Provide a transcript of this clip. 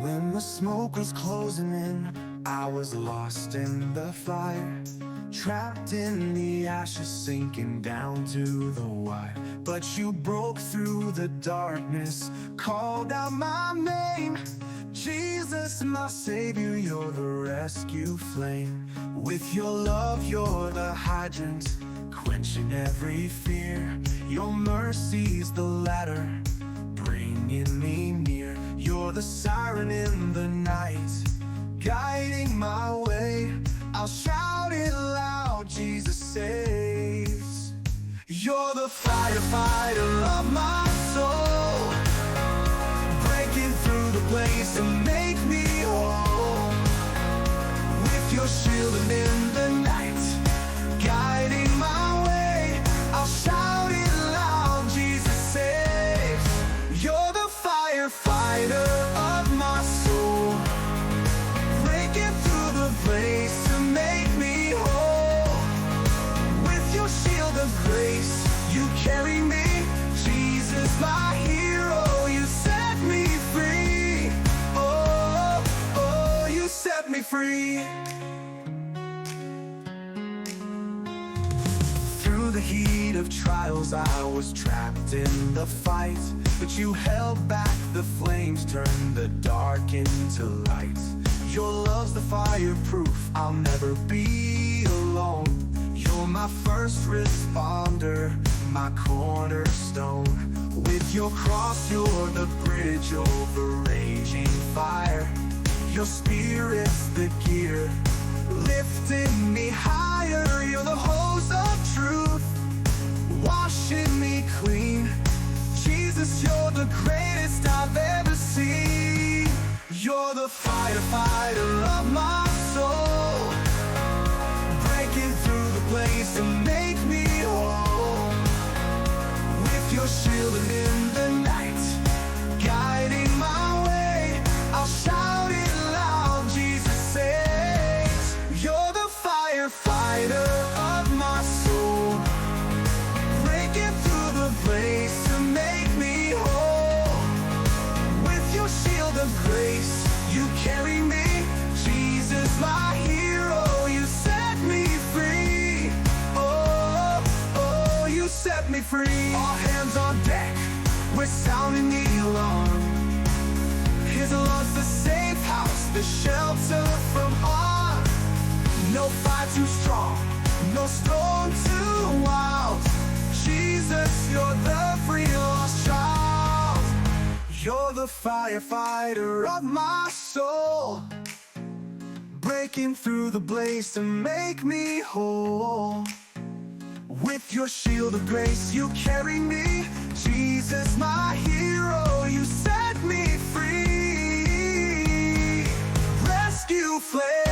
When the smoke was closing in, I was lost in the fire, trapped in the ashes, sinking down to the wire. But you broke through the darkness, called out my name. Jesus, my Savior, you're the rescue flame. With your love, you're the hydrant, quenching every fear. Your mercy's the ladder, bringing me near. You're the siren in the night, guiding my way. I'll shout it loud, Jesus saves. You're the firefighter of my soul, breaking through the blaze to make me whole. With your shield and in the night, guiding my way, I'll shout it loud, Jesus saves. You're the firefighter of my soul, breaking through the blaze to make me whole. With your shield of grace, you carry me, Jesus, my hero. You set me free. Oh, oh, you set me free. Through the heat of trials, I was trapped in the fight, but you held back the flames, turned the dark into light. Your love's the fireproof, I'll never be alone. You're my first responder, my cornerstone. With your cross, you're the bridge over raging fire. Your spirit's the gear, lifting me higher. You're the hose of truth, washing me clean. Jesus, you're the greatest I've ever seen. You're the firefighter of my soul, breaking through the blaze to make me whole. With your shield and in the night, guiding my way, I'll shout it loud, Jesus saves. You're the firefighter of my soul, breaking through the blaze to make me whole. With your shield of grace, you carry me, Jesus, my hero. You set me free. Oh, oh, you set me free. All hands on deck, we're sounding the alarm. His love's the safe house, the shelter from harm. No fight too strong, no storm too wild. Jesus, you're the free lost child. You're the firefighter of my soul, breaking through the blaze to make me whole. With your shield of grace, you carry me, Jesus, my hero. You set me free. Rescue flame.